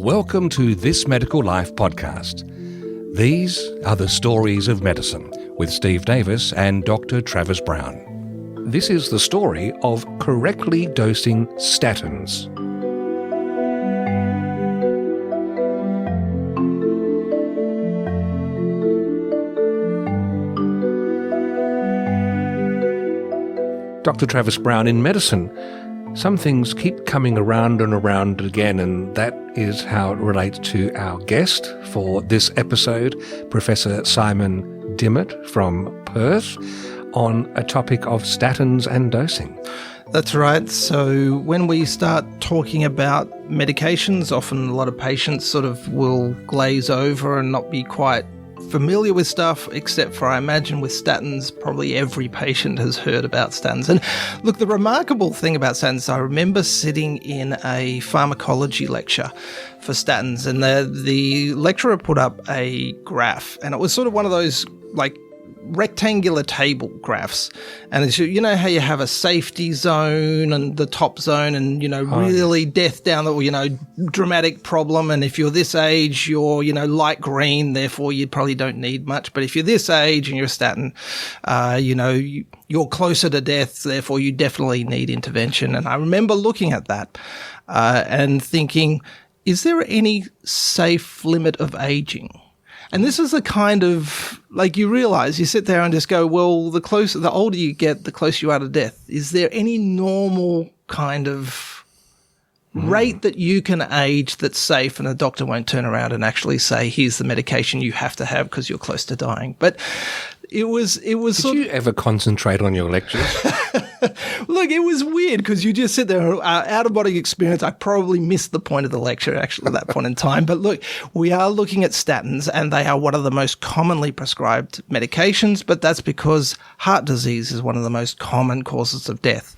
Welcome to This Medical Life podcast. These are the stories of medicine with Steve Davis and Dr. Travis Brown. This is the story of correctly dosing statins. Dr. Travis Brown, in medicine, some things keep coming around and around again, and that is how it relates to our guest for this episode, Professor Simon Dimmitt from Perth, on a topic of statins and dosing. That's right. So when we start talking about medications, often a lot of patients sort of will glaze over and not be quite familiar with stuff, except for, I imagine, with statins, probably every patient has heard about statins. And look, the remarkable thing about statins, I remember sitting in a pharmacology lecture for statins, and the lecturer put up a graph, and it was sort of one of those, like, rectangular table graphs, and it's, you know how you have a safety zone and the top zone, and really death down the dramatic problem, and if you're this age you're light green, therefore you probably don't need much, but if you're this age and you're a statin, you're closer to death, therefore you definitely need intervention. And I remember looking at that and thinking, is there any safe limit of aging? And this is the kind of, like, you realize, you sit there and just go, well, the older you get, the closer you are to death. Is there any normal kind of rate that you can age that's safe, and a doctor won't turn around and actually say, here's the medication you have to have because you're close to dying? But it was. Did you ever concentrate on your lectures? Look, it was weird because you just sit there, out-of-body experience. I probably missed the point of the lecture, actually, at that point in time. But look, we are looking at statins, and they are one of the most commonly prescribed medications, but that's because heart disease is one of the most common causes of death.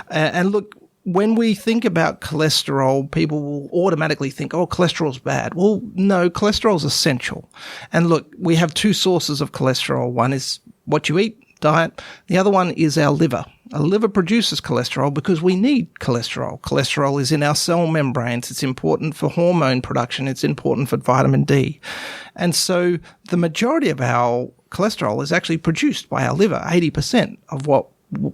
And look, when we think about cholesterol, people will automatically think, oh, cholesterol's bad. Well, no, cholesterol's essential. And look, we have two sources of cholesterol. One is what you eat, diet. The other one is our liver. Our liver produces cholesterol because we need cholesterol. Cholesterol is in our cell membranes. It's important for hormone production. It's important for vitamin D. And so the majority of our cholesterol is actually produced by our liver. 80% of what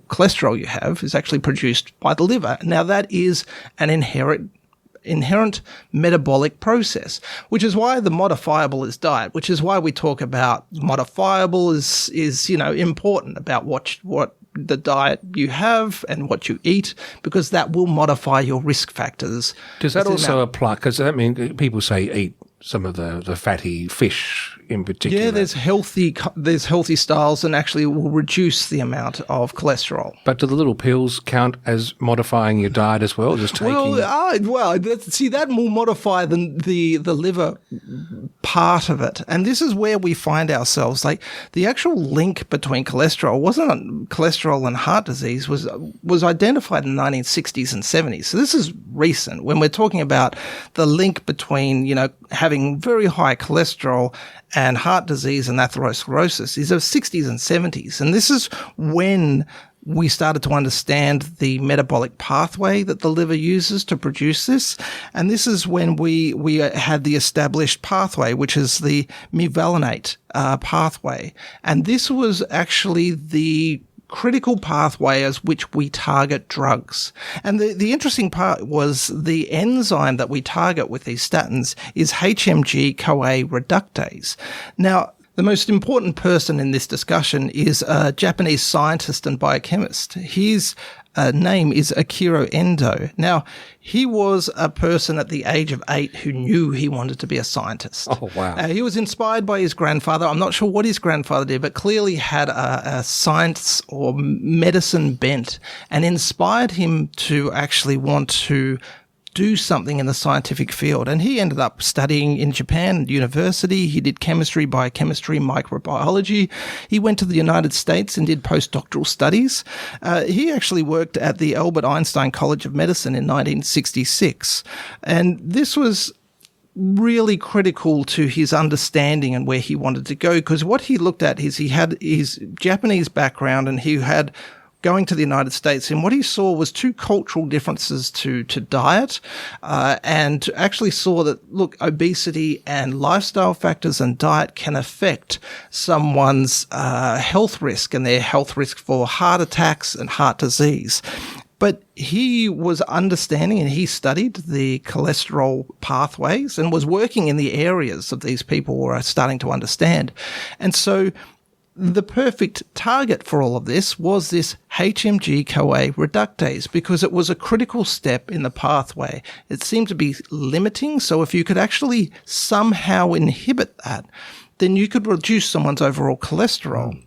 cholesterol you have is actually produced by the liver. Now, that is an inherent metabolic process, which is why the modifiable is diet, which is why we talk about modifiable is important about what the diet you have and what you eat, because that will modify your risk factors. Does that also apply? Because I mean, people say eat some of the fatty fish in particular. Yeah, there's healthy styles, and actually it will reduce the amount of cholesterol. But do the little pills count as modifying your diet as well? Just taking see, that will modify the liver part of it, and this is where we find ourselves. Like, the actual link between cholesterol and heart disease was identified in the 1960s and 70s. So this is recent when we're talking about the link between having very high cholesterol and heart disease and atherosclerosis is of 60s and 70s. And this is when we started to understand the metabolic pathway that the liver uses to produce this. And this is when we had the established pathway, which is the mevalonate pathway. And this was actually the critical pathway as which we target drugs. And the interesting part was the enzyme that we target with these statins is HMG-CoA reductase. Now, the most important person in this discussion is a Japanese scientist and biochemist. His name is Akira Endo. Now, he was a person at the age of 8 who knew he wanted to be a scientist. Oh, wow. He was inspired by his grandfather. I'm not sure what his grandfather did, but clearly had a science or medicine bent, and inspired him to actually want to do something in the scientific field. And he ended up studying in Japan at university. He did chemistry, biochemistry, microbiology. He went to the United States and did postdoctoral studies. He actually worked at the Albert Einstein College of Medicine in 1966. And this was really critical to his understanding and where he wanted to go, because what he looked at is he had his Japanese background, and he had going to the United States, and what he saw was two cultural differences to diet, and actually saw that, look, obesity and lifestyle factors and diet can affect someone's health risk and their health risk for heart attacks and heart disease. But he was understanding, and he studied the cholesterol pathways and was working in the areas that these people were starting to understand. And so the perfect target for all of this was this HMG-CoA reductase, because it was a critical step in the pathway. It seemed to be limiting, so if you could actually somehow inhibit that, then you could reduce someone's overall cholesterol.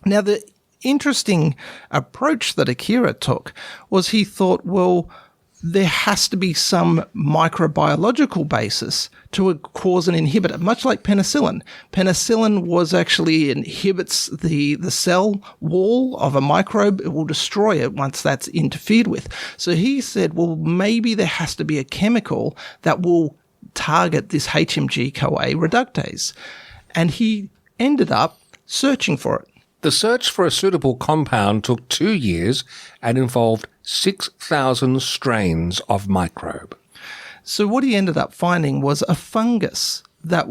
Now, the interesting approach that Akira took was he thought, well, there has to be some microbiological basis to cause an inhibitor, much like penicillin. Penicillin actually inhibits the cell wall of a microbe. It will destroy it once that's interfered with. So he said, well, maybe there has to be a chemical that will target this HMG-CoA reductase. And he ended up searching for it. The search for a suitable compound took 2 years and involved 6,000 strains of microbe. So what he ended up finding was a fungus that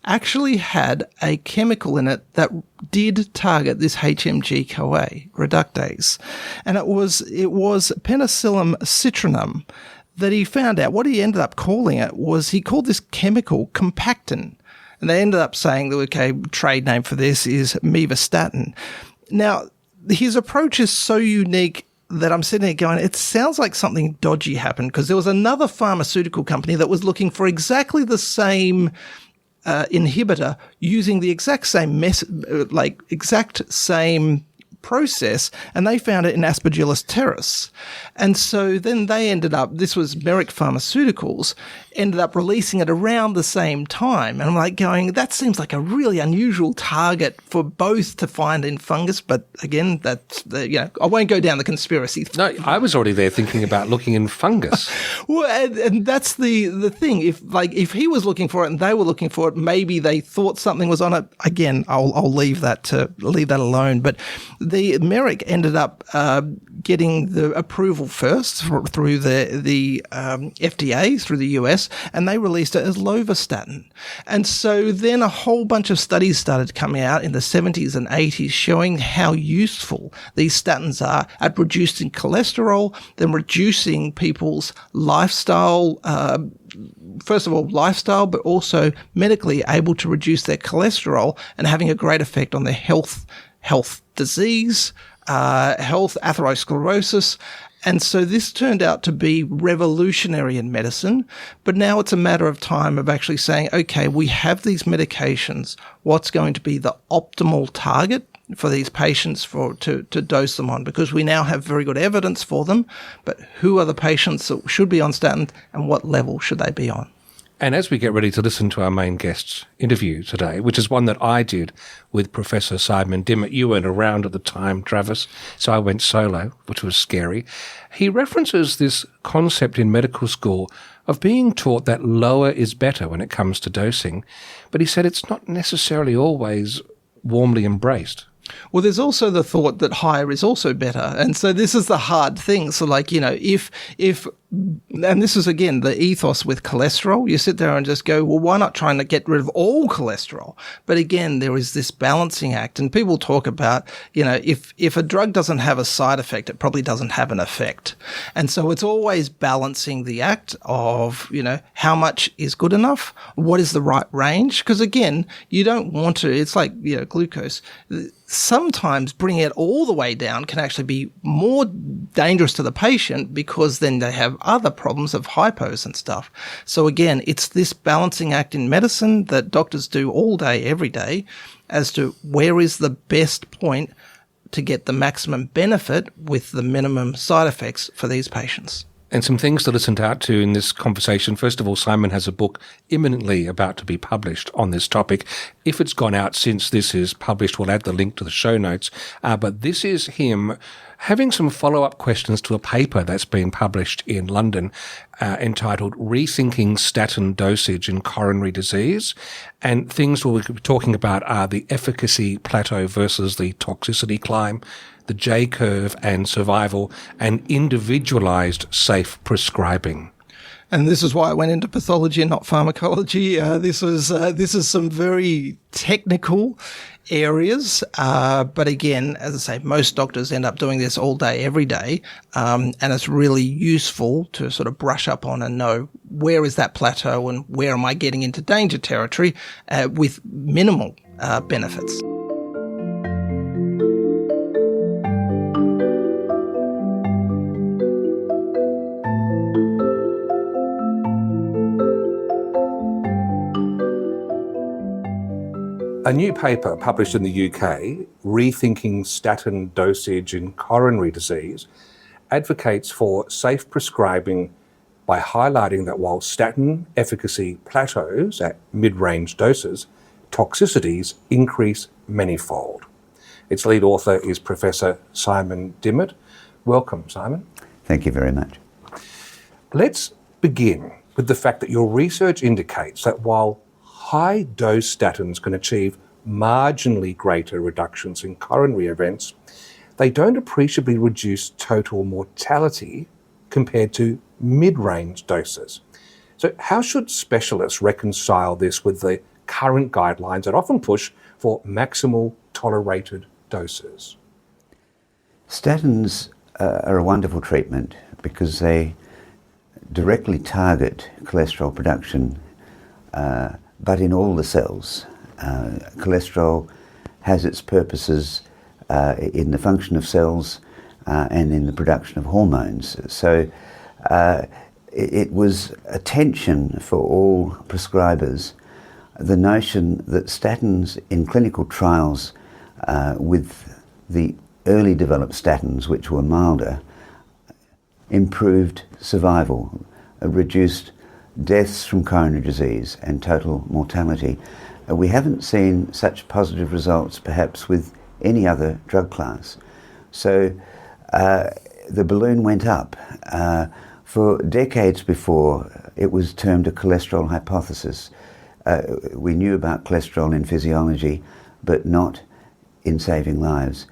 actually had a chemical in it that did target this HMG-CoA reductase. And it was Penicillium citrinum that he found out. What he ended up calling it was, he called this chemical compactin. And they ended up saying that, okay, trade name for this is mevastatin. Now, his approach is so unique that I'm sitting there going, it sounds like something dodgy happened, because there was another pharmaceutical company that was looking for exactly the same inhibitor using the exact same exact same process, and they found it in Aspergillus terris. And so then they ended up, this was Merck Pharmaceuticals, ended up releasing it around the same time. And I'm like going, that seems like a really unusual target for both to find in fungus. But again, I won't go down the conspiracy. No, I was already there thinking about looking in fungus. Well, and that's the thing. If he was looking for it and they were looking for it, maybe they thought something was on it. Again, I'll leave that alone. But the Merck ended up getting the approval first through the FDA, through the US, and they released it as lovastatin. And so then a whole bunch of studies started coming out in the 70s and 80s showing how useful these statins are at reducing cholesterol, then reducing people's lifestyle, first of all, lifestyle, but also medically able to reduce their cholesterol and having a great effect on their health disease, health, atherosclerosis. And so this turned out to be revolutionary in medicine, but now it's a matter of time of actually saying, okay, we have these medications. What's going to be the optimal target for these patients to dose them on? Because we now have very good evidence for them, but who are the patients that should be on statin and what level should they be on? And as we get ready to listen to our main guest's interview today, which is one that I did with Professor Simon Dimmitt, you weren't around at the time, Travis, so I went solo, which was scary. He references this concept in medical school of being taught that lower is better when it comes to dosing, but he said it's not necessarily always warmly embraced. Well, there's also the thought that higher is also better. And so this is the hard thing. So if and this is, again, the ethos with cholesterol. You sit there and just go, well, why not trying to get rid of all cholesterol? But again, there is this balancing act. And people talk about, if a drug doesn't have a side effect, it probably doesn't have an effect. And so it's always balancing the act of, how much is good enough? What is the right range? Because again, you don't want to, it's like, glucose. Sometimes bringing it all the way down can actually be more dangerous to the patient, because then they have other problems of hypos and stuff. So again, it's this balancing act in medicine that doctors do all day, every day, as to where is the best point to get the maximum benefit with the minimum side effects for these patients. And some things to listen out to in this conversation. First of all, Simon has a book imminently about to be published on this topic. If it's gone out since this is published, we'll add the link to the show notes. But this is him having some follow-up questions to a paper that's been published in London entitled Rethinking Statin Dosage in Coronary Disease. And things we'll be talking about are the efficacy plateau versus the toxicity climb, the J-curve and survival, and individualized safe prescribing. And this is why I went into pathology and not pharmacology. This is some very technical areas. But again, as I say, most doctors end up doing this all day, every day. And it's really useful to sort of brush up on and know where is that plateau and where am I getting into danger territory with minimal benefits. A new paper published in the UK, Rethinking Statin Dosage in Coronary Disease, advocates for safe prescribing by highlighting that while statin efficacy plateaus at mid-range doses, toxicities increase manyfold. Its lead author is Professor Simon Dimmitt. Welcome, Simon. Thank you very much. Let's begin with the fact that your research indicates that while high-dose statins can achieve marginally greater reductions in coronary events, they don't appreciably reduce total mortality compared to mid-range doses. So how should specialists reconcile this with the current guidelines that often push for maximal tolerated doses? Statins are a wonderful treatment because they directly target cholesterol production, but in all the cells. Cholesterol has its purposes in the function of cells and in the production of hormones. So it was a tension for all prescribers, the notion that statins in clinical trials with the early developed statins, which were milder, improved survival, reduced deaths from coronary disease and total mortality. We haven't seen such positive results perhaps with any other drug class. So the balloon went up. For decades before, it was termed a cholesterol hypothesis. We knew about cholesterol in physiology, but not in saving lives.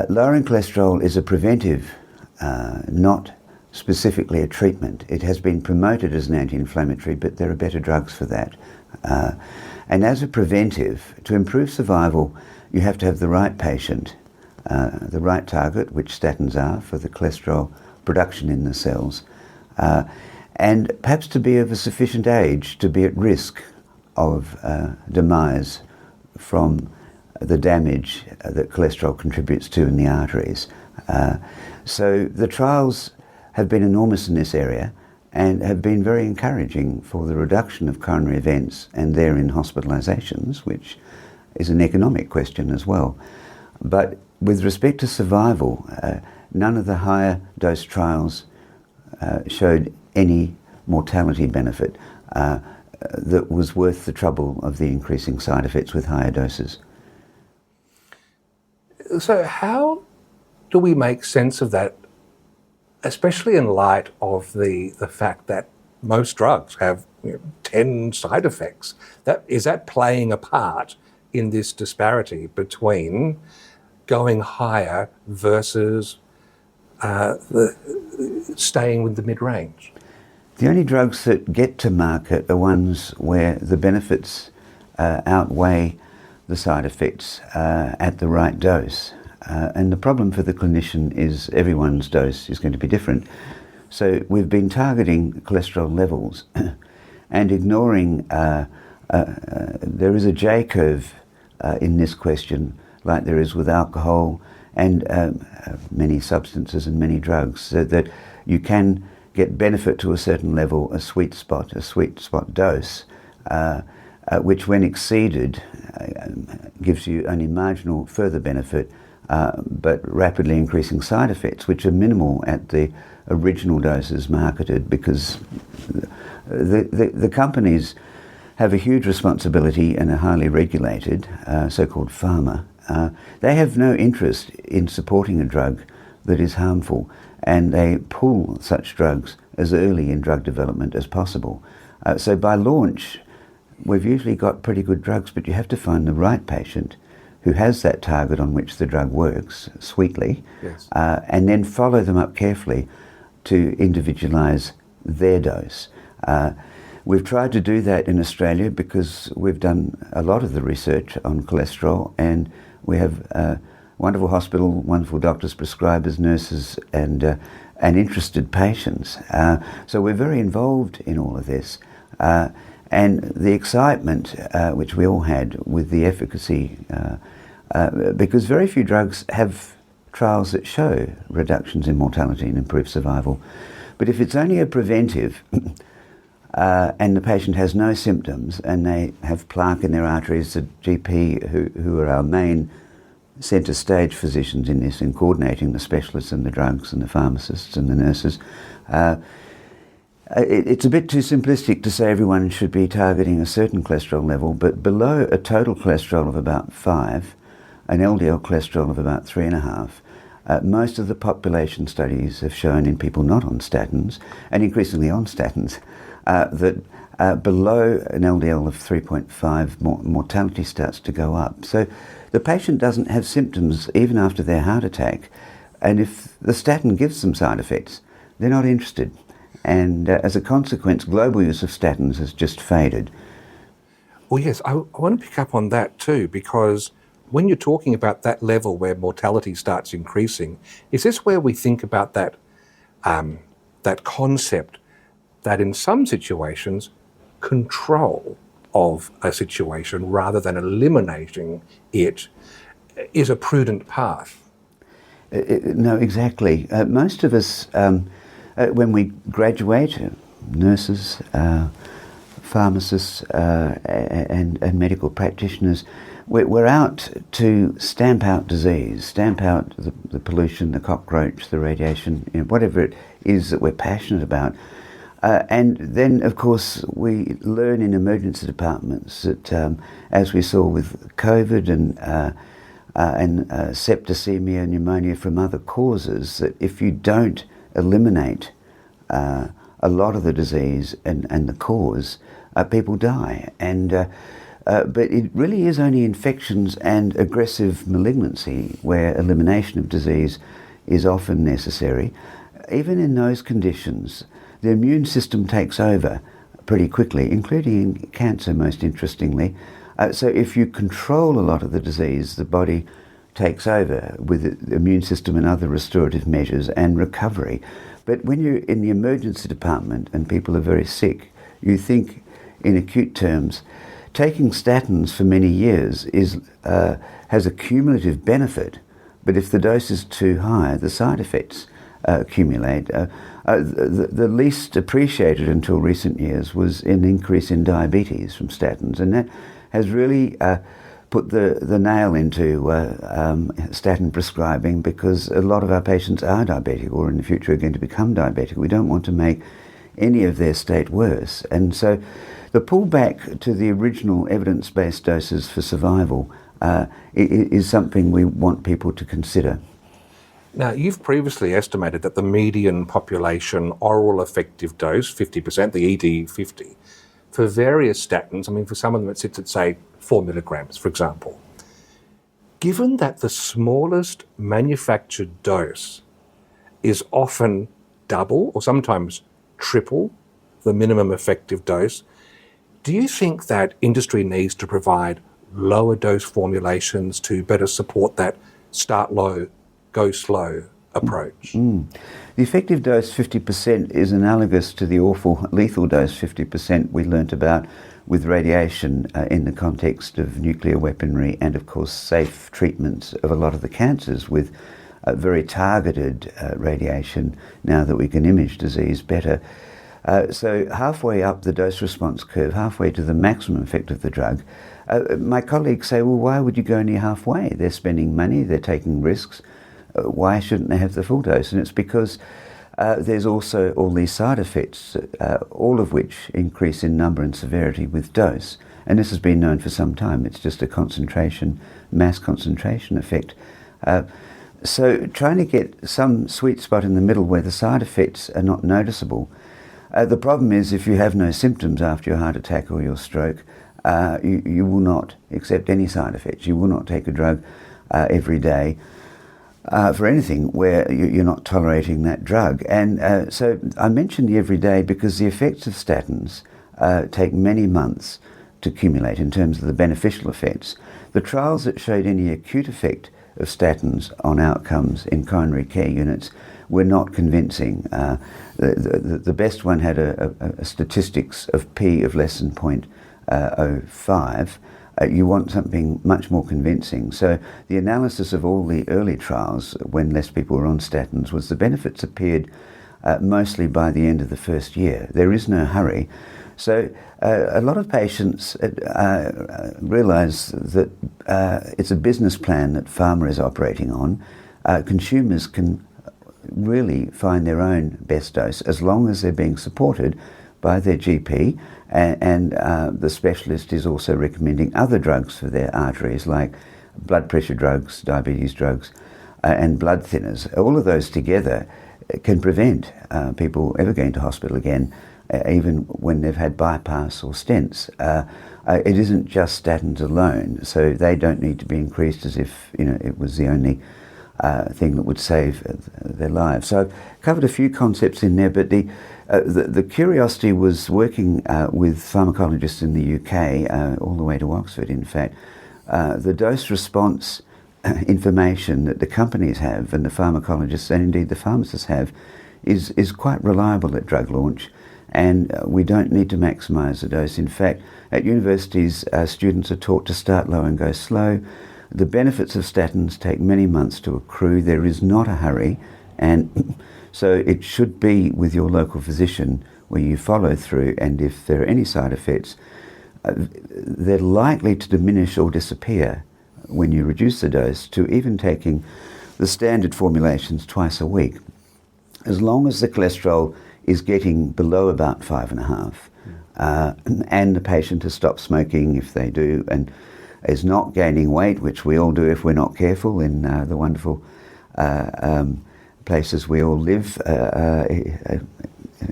Lowering cholesterol is a preventive, not specifically a treatment. It has been promoted as an anti-inflammatory, but there are better drugs for that. And as a preventive, to improve survival, you have to have the right patient, the right target, which statins are for the cholesterol production in the cells, and perhaps to be of a sufficient age to be at risk of demise from the damage that cholesterol contributes to in the arteries. So the trials have been enormous in this area and have been very encouraging for the reduction of coronary events and therein hospitalizations, which is an economic question as well. But with respect to survival, none of the higher dose trials showed any mortality benefit that was worth the trouble of the increasing side effects with higher doses. So how do we make sense of that, especially in light of the fact that most drugs have 10 side effects? Is that playing a part in this disparity between going higher versus staying with the mid-range? The only drugs that get to market are ones where the benefits outweigh the side effects at the right dose. And the problem for the clinician is everyone's dose is going to be different. So we've been targeting cholesterol levels and ignoring, there is a J-curve in this question, like there is with alcohol and many substances and many drugs, so that you can get benefit to a certain level, a sweet spot dose, which when exceeded gives you only marginal further benefit, but rapidly increasing side effects, which are minimal at the original doses marketed, because the companies have a huge responsibility and are highly regulated, so-called pharma. They have no interest in supporting a drug that is harmful, and they pull such drugs as early in drug development as possible. So by launch, we've usually got pretty good drugs, but you have to find the right patient who has that target on which the drug works sweetly, Yes. and then follow them up carefully to individualise their dose. We've tried to do that in Australia because we've done a lot of the research on cholesterol, and we have a wonderful hospital, wonderful doctors, prescribers, nurses, and interested patients. So we're very involved in all of this. And the excitement which we all had with the efficacy, because very few drugs have trials that show reductions in mortality and improved survival. But if it's only a preventive, and the patient has no symptoms and they have plaque in their arteries, the GP, who are our main centre stage physicians in this, in coordinating the specialists and the drugs and the pharmacists and the nurses, it's a bit too simplistic to say everyone should be targeting a certain cholesterol level, but below a total cholesterol of about 5, an LDL cholesterol of about 3.5, most of the population studies have shown in people not on statins, and increasingly on statins, that below an LDL of 3.5, mortality starts to go up. So the patient doesn't have symptoms even after their heart attack, and if the statin gives them side effects, they're not interested. And as a consequence, global use of statins has just faded. Well, yes, I want to pick up on that too, because when you're talking about that level where mortality starts increasing, is this where we think about that concept that in some situations, control of a situation rather than eliminating it is a prudent path? No, exactly. Most of us, when we graduate, nurses, pharmacists and medical practitioners, we're out to stamp out disease, stamp out the pollution, the cockroach, the radiation, whatever it is that we're passionate about. And then, of course, we learn in emergency departments that, as we saw with COVID and septicemia, pneumonia from other causes, that if you don't eliminate a lot of the disease and the cause, people die. But it really is only infections and aggressive malignancy where elimination of disease is often necessary. Even in those conditions, the immune system takes over pretty quickly, including in cancer, most interestingly. So if you control a lot of the disease, the body takes over with the immune system and other restorative measures and recovery. But when you're in the emergency department and people are very sick, you think in acute terms. Taking statins for many years has a cumulative benefit, but if the dose is too high, the side effects accumulate. The least appreciated until recent years was an increase in diabetes from statins, and that has really put the nail into statin prescribing, because a lot of our patients are diabetic or in the future are going to become diabetic. We don't want to make any of their state worse. And so the pullback to the original evidence-based doses for survival is something we want people to consider. Now, you've previously estimated that the median population oral effective dose, 50%, the ED50, for various statins, I mean, for some of them it sits at, say, 4 milligrams, for example. Given that the smallest manufactured dose is often double or sometimes triple the minimum effective dose, do you think that industry needs to provide lower dose formulations to better support that start low, go slow approach? The effective dose 50% is analogous to the awful lethal dose 50% we learnt about with radiation in the context of nuclear weaponry and, of course, safe treatments of a lot of the cancers with very targeted radiation now that we can image disease better. So halfway up the dose response curve, halfway to the maximum effect of the drug, my colleagues say, well, why would you go only halfway? They're spending money, they're taking risks. Why shouldn't they have the full dose? And it's because there's also all these side effects, all of which increase in number and severity with dose. And this has been known for some time. It's just a concentration, mass concentration effect. So trying to get some sweet spot in the middle where the side effects are not noticeable. The problem is if you have no symptoms after your heart attack or your stroke, you will not accept any side effects. You will not take a drug every day for anything where you're not tolerating that drug. And so I mentioned the everyday because the effects of statins take many months to accumulate in terms of the beneficial effects. The trials that showed any acute effect of statins on outcomes in coronary care units were not convincing. The best one had a statistics of P of less than 0.05. You want something much more convincing. So the analysis of all the early trials when less people were on statins was the benefits appeared mostly by the end of the first year. There is no hurry. So a lot of patients realise that it's a business plan that pharma is operating on. Consumers can really find their own best dose as long as they're being supported by their GP, and the specialist is also recommending other drugs for their arteries like blood pressure drugs, diabetes drugs, and blood thinners. All of those together can prevent people ever going to hospital again, even when they've had bypass or stents. It isn't just statins alone, so they don't need to be increased as if it was the only thing that would save their lives. So I've covered a few concepts in there, but the curiosity was working with pharmacologists in the UK, all the way to Oxford, in fact. The dose response information that the companies have and the pharmacologists and indeed the pharmacists have is quite reliable at drug launch, and we don't need to maximise the dose. In fact, at universities, students are taught to start low and go slow. The benefits of statins take many months to accrue. There is not a hurry, and so it should be with your local physician where you follow through, and if there are any side effects, they're likely to diminish or disappear when you reduce the dose to even taking the standard formulations twice a week. As long as the cholesterol is getting below about 5.5, and the patient has stopped smoking if they do, and is not gaining weight, which we all do if we're not careful in the wonderful places we all live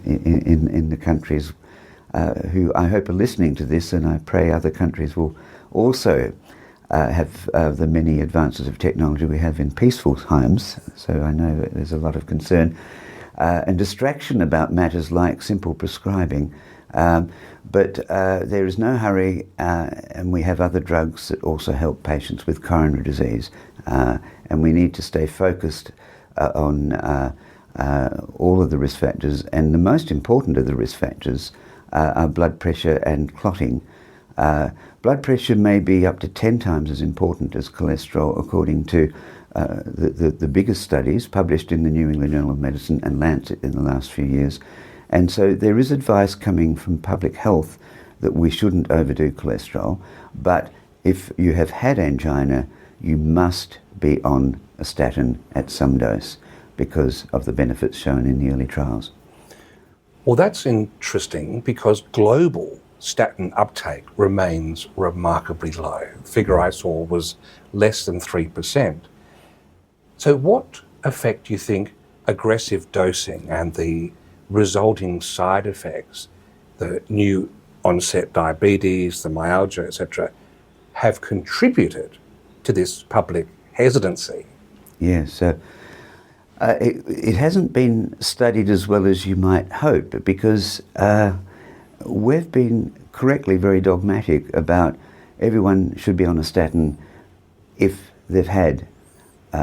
in the countries who I hope are listening to this, and I pray other countries will also have the many advances of technology we have in peaceful times. So I know that there's a lot of concern and distraction about matters like simple prescribing. But there is no hurry, and we have other drugs that also help patients with coronary disease, and we need to stay focused on all of the risk factors, and the most important of the risk factors are blood pressure and clotting. Blood pressure may be up to 10 times as important as cholesterol, according to the biggest studies published in the New England Journal of Medicine and Lancet in the last few years. And so there is advice coming from public health that we shouldn't overdo cholesterol, but if you have had angina, you must be on a statin at some dose because of the benefits shown in the early trials. Well, that's interesting because global statin uptake remains remarkably low. The figure I saw was less than 3%. So what effect do you think aggressive dosing and the resulting side effects, the new onset diabetes, the myalgia, etc., have contributed to this public hesitancy? Yes, it hasn't been studied as well as you might hope, because we've been correctly very dogmatic about everyone should be on a statin if they've had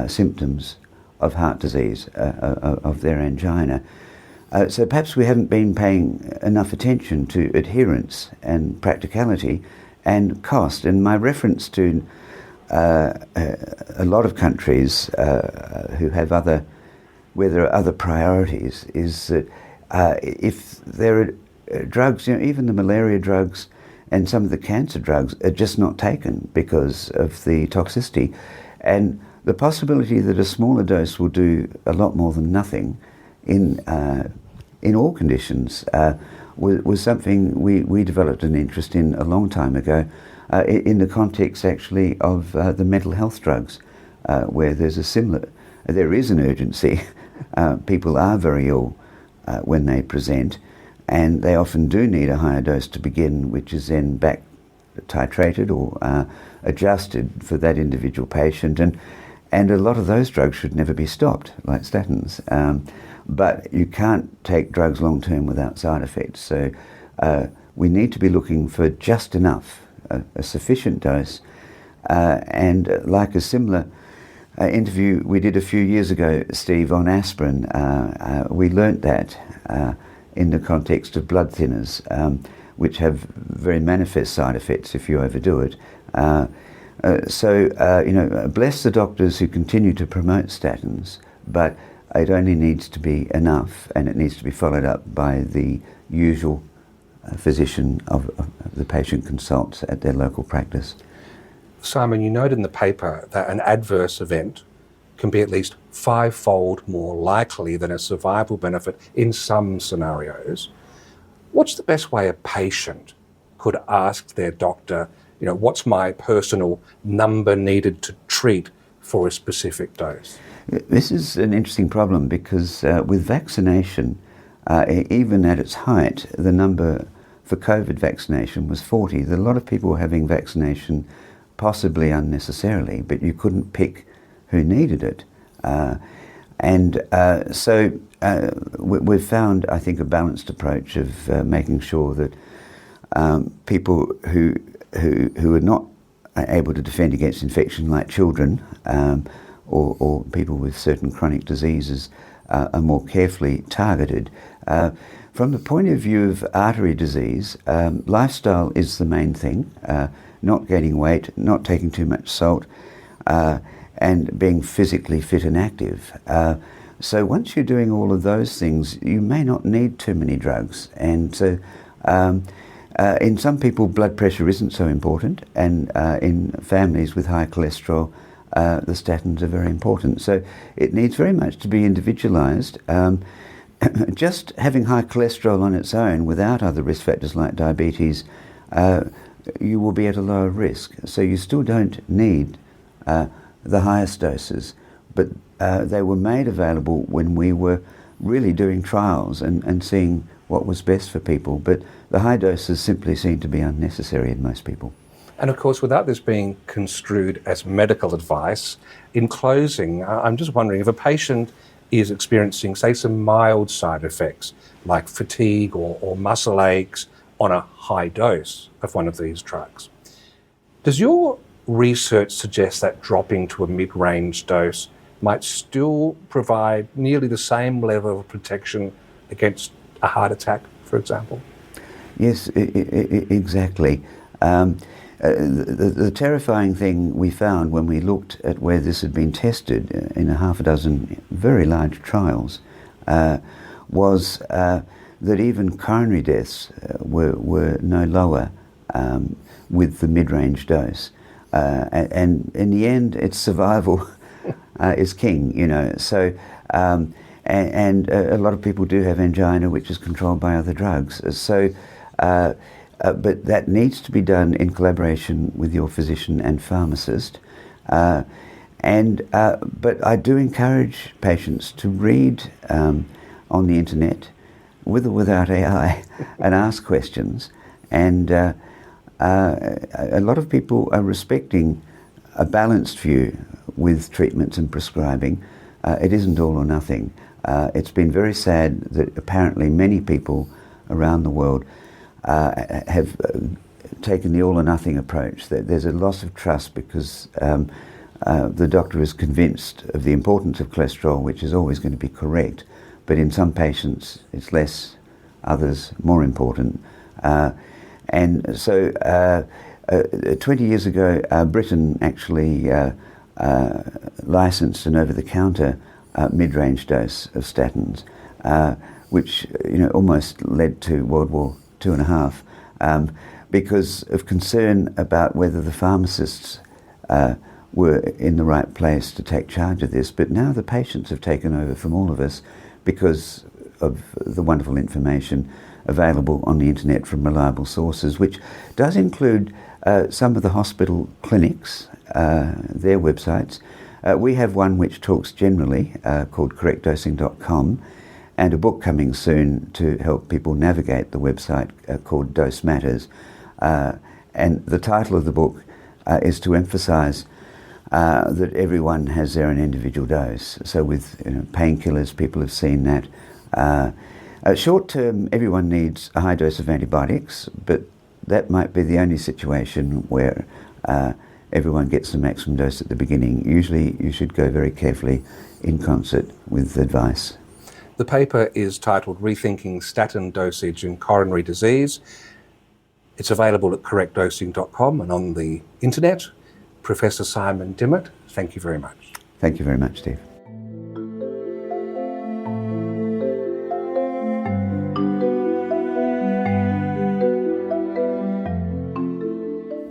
symptoms of heart disease, of their angina. So perhaps we haven't been paying enough attention to adherence and practicality and cost. And my reference to a lot of countries who have where there are other priorities is that if there are drugs, even the malaria drugs and some of the cancer drugs are just not taken because of the toxicity. And the possibility that a smaller dose will do a lot more than nothing in all conditions was something we developed an interest in a long time ago, in the context actually of the mental health drugs, where there's a similar there is an urgency. People are very ill when they present, and they often do need a higher dose to begin, which is then back titrated or adjusted for that individual patient. And a lot of those drugs should never be stopped, like statins. But you can't take drugs long-term without side effects. So we need to be looking for just enough, a sufficient dose. And like a similar interview we did a few years ago, Steve, on aspirin, we learnt that in the context of blood thinners, which have very manifest side effects if you overdo it. So bless the doctors who continue to promote statins, but it only needs to be enough, and it needs to be followed up by the usual physician of the patient consults at their local practice. Simon, you note in the paper that an adverse event can be at least 5-fold more likely than a survival benefit in some scenarios. What's the best way a patient could ask their doctor, what's my personal number needed to treat for a specific dose? This is an interesting problem because with vaccination, even at its height, the number for COVID vaccination was 40. There are a lot of people having vaccination possibly unnecessarily, but you couldn't pick who needed it. So we've found, I think, a balanced approach of making sure that people who are not able to defend against infection, like children or people with certain chronic diseases, are more carefully targeted. From the point of view of artery disease, lifestyle is the main thing. Not gaining weight, not taking too much salt, and being physically fit and active. So once you're doing all of those things, you may not need too many drugs. And so in some people, blood pressure isn't so important, and in families with high cholesterol, the statins are very important. So it needs very much to be individualised. Just having high cholesterol on its own without other risk factors like diabetes, you will be at a lower risk. So you still don't need the highest doses, but they were made available when we were really doing trials and seeing what was best for people. But the high doses simply seem to be unnecessary in most people. And of course, without this being construed as medical advice, in closing, I'm just wondering if a patient is experiencing, say, some mild side effects like fatigue or muscle aches on a high dose of one of these drugs, does your research suggest that dropping to a mid-range dose might still provide nearly the same level of protection against a heart attack, for example? Yes, exactly. The terrifying thing we found when we looked at where this had been tested in a half a dozen very large trials was that even coronary deaths were no lower with the mid-range dose. And in the end, it's survival is king, So, and a lot of people do have angina, which is controlled by other drugs. So, but that needs to be done in collaboration with your physician and pharmacist. But I do encourage patients to read on the internet, with or without AI, and ask questions. And a lot of people are respecting a balanced view with treatments and prescribing. It isn't all or nothing. It's been very sad that apparently many people around the world have taken the all or nothing approach. That there's a loss of trust because the doctor is convinced of the importance of cholesterol, which is always going to be correct, but in some patients it's less, others more important. And so 20 years ago, Britain actually licensed an over-the-counter mid-range dose of statins, which almost led to World War II&a, because of concern about whether the pharmacists were in the right place to take charge of this. But now the patients have taken over from all of us because of the wonderful information available on the internet from reliable sources, which does include some of the hospital clinics, their websites, We have one which talks generally called correctdosing.com, and a book coming soon to help people navigate the website called Dose Matters. And the title of the book is to emphasise that everyone has their own individual dose. So with painkillers, people have seen that. Short term, everyone needs a high dose of antibiotics, but that might be the only situation where everyone gets the maximum dose at the beginning. Usually you should go very carefully in concert with advice. The paper is titled Rethinking Statin Dosage in Coronary Disease. It's available at correctdosing.com and on the internet. Professor Simon Dimmitt, thank you very much. Thank you very much, Steve.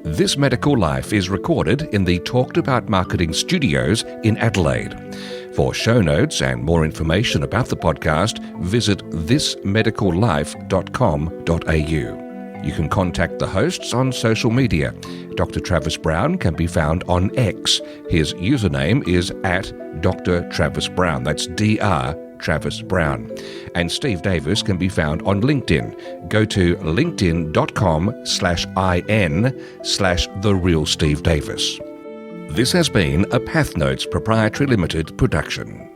This Medical Life is recorded in the Talked About Marketing Studios in Adelaide. For show notes and more information about the podcast, visit thismedicallife.com.au. You can contact the hosts on social media. Dr. Travis Brown can be found on X. His username is @Dr. Travis Brown. That's Dr. Travis Brown. And Steve Davis can be found on LinkedIn. Go to linkedin.com/in/TheRealSteveDavis. This has been a PathNotes Proprietary Limited production.